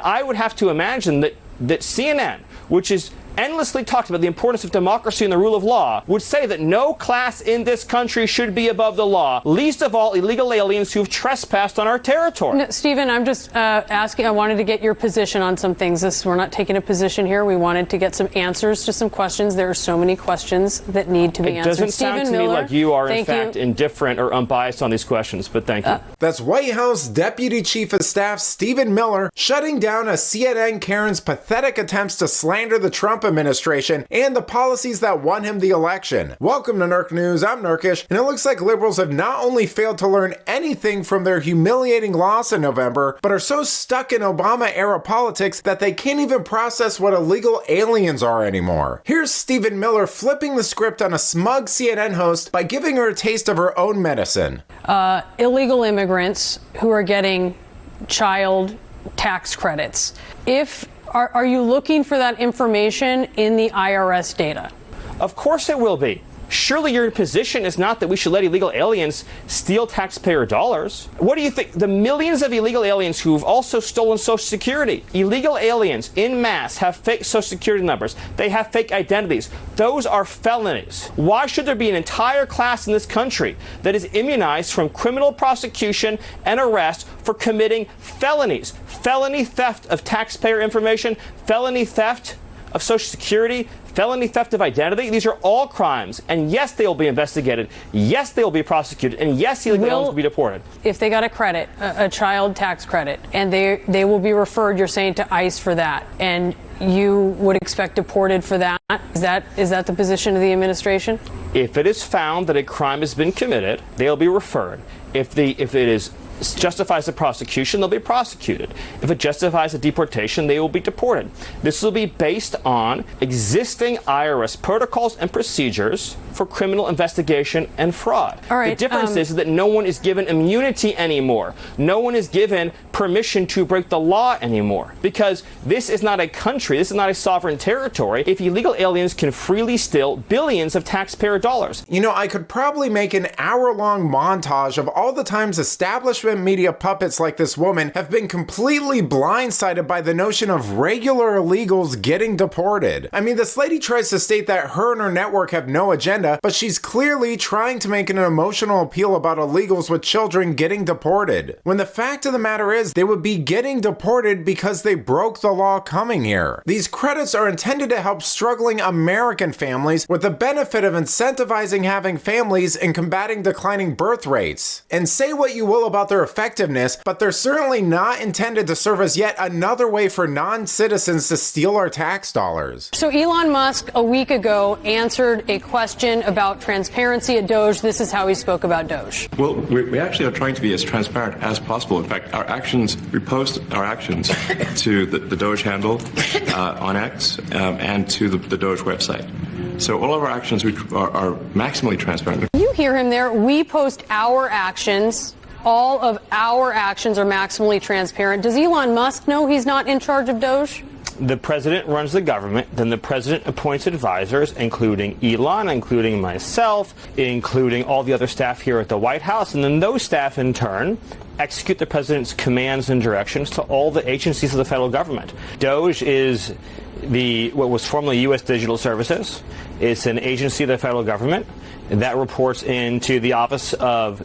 I would have to imagine that CNN, which is endlessly talked about the importance of democracy and the rule of law, would say that no class in this country should be above the law, least of all illegal aliens who've trespassed on our territory. No, Stephen, I'm just asking, I wanted to get your position on some things. We're not taking a position here. We wanted to get some answers to some questions. There are so many questions that need to be answered. It doesn't sound to me like you are, in fact, indifferent or unbiased on these questions, but thank you. That's White House Deputy Chief of Staff Stephen Miller shutting down a CNN Karen's pathetic attempts to slander the Trump administration and the policies that won him the election. Welcome to Nerk News. I'm Nerkish, and it looks like liberals have not only failed to learn anything from their humiliating loss in November, but are so stuck in Obama-era politics that they can't even process what illegal aliens are anymore. Here's Stephen Miller flipping the script on a SMUG CNN host by giving her a taste of her own medicine. Illegal immigrants who are getting child tax credits. Are you looking for that information in the IRS data? Of course it will be. Surely your position is not that we should let illegal aliens steal taxpayer dollars. What do you think? The millions of illegal aliens who've also stolen Social Security. Illegal aliens in mass have fake Social Security numbers. They have fake identities. Those are felonies. Why should there be an entire class in this country that is immunized from criminal prosecution and arrest for committing felonies? Felony theft of taxpayer information, felony theft of Social Security, felony theft of identity. These are all crimes. And yes, they will be investigated. Yes, they will be prosecuted. And yes, illegal aliens will be deported. If they got a credit, a child tax credit, and they will be referred, you're saying, to ICE for that, and you would expect deported for that? Is that the position of the administration? If it is found that a crime has been committed, they'll be referred. If it justifies the prosecution, they'll be prosecuted. If it justifies a deportation, they will be deported. This will be based on existing IRS protocols and procedures for criminal investigation and fraud. All right, the difference is that no one is given immunity anymore. No one is given permission to break the law anymore, because this is not a country, this is not a sovereign territory if illegal aliens can freely steal billions of taxpayer dollars. You know, I could probably make an hour-long montage of all the times establishment media puppets like this woman have been completely blindsided by the notion of regular illegals getting deported. I mean, this lady tries to state that her and her network have no agenda, but she's clearly trying to make an emotional appeal about illegals with children getting deported, when the fact of the matter is they would be getting deported because they broke the law coming here. These credits are intended to help struggling American families with the benefit of incentivizing having families and combating declining birth rates. And say what you will about their effectiveness, but they're certainly not intended to serve as yet another way for non-citizens to steal our tax dollars. So Elon Musk a week ago answered a question about transparency at Doge. This is how he spoke about Doge. Well, we actually are trying to be as transparent as possible. In fact, we post our actions to the Doge handle on X and to the Doge website. So all of our actions are maximally transparent. You hear him there. We post our actions. All of our actions are maximally transparent. Does Elon Musk know he's not in charge of Doge? The president runs the government, then the president appoints advisors, including Elon, including myself, including all the other staff here at the White House, and then those staff in turn execute the president's commands and directions to all the agencies of the federal government. Doge is what was formerly U.S. Digital Services. It's an agency of the federal government that reports into the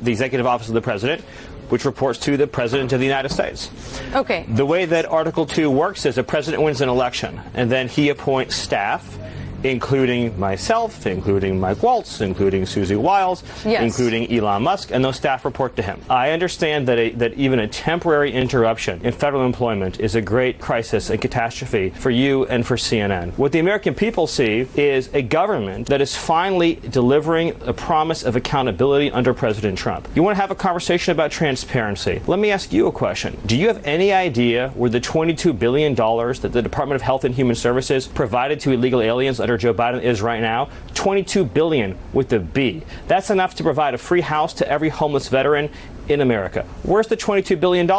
executive office of the president, which reports to the President of the United States. Okay. The way that Article 2 works is the President wins an election, and then he appoints staff, including myself, including Mike Waltz, including Susie Wiles, including Elon Musk, and those staff report to him. I understand that even a temporary interruption in federal employment is a great crisis and catastrophe for you and for CNN. What the American people see is a government that is finally delivering a promise of accountability under President Trump. You want to have a conversation about transparency? Let me ask you a question. Do you have any idea where the $22 billion that the Department of Health and Human Services provided to illegal aliens under Joe Biden is right now? $22 billion with a B. That's enough to provide a free house to every homeless veteran in America. Where's the $22 billion?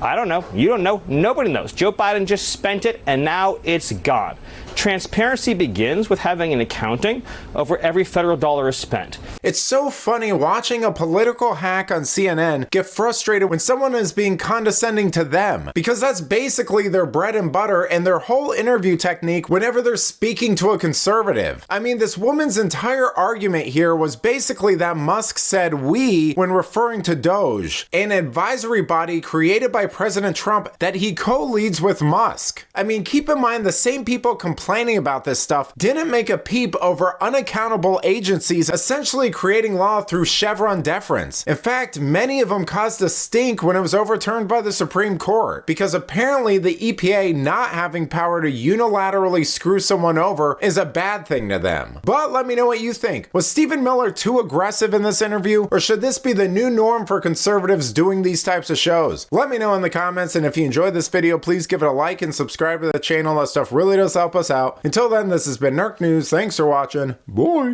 I don't know. You don't know. Nobody knows. Joe Biden just spent it, and now it's gone. Transparency begins with having an accounting of where every federal dollar is spent. It's so funny watching a political hack on CNN get frustrated when someone is being condescending to them, because that's basically their bread and butter and their whole interview technique whenever they're speaking to a conservative. I mean, this woman's entire argument here was basically that Musk said "we" when referring to Doge, an advisory body created by President Trump that he co-leads with Musk. I mean, keep in mind the same people complaining about this stuff didn't make a peep over unaccountable agencies essentially creating law through Chevron deference. In fact, many of them caused a stink when it was overturned by the Supreme Court, because apparently the EPA not having power to unilaterally screw someone over is a bad thing to them. But let me know what you think. Was Stephen Miller too aggressive in this interview, or should this be the new norm for conservatives doing these types of shows? Let me know in the comments, and if you enjoyed this video, please give it a like and subscribe to the channel. That stuff really does help us out. Until then, this has been Nerk News. Thanks for watching. Bye.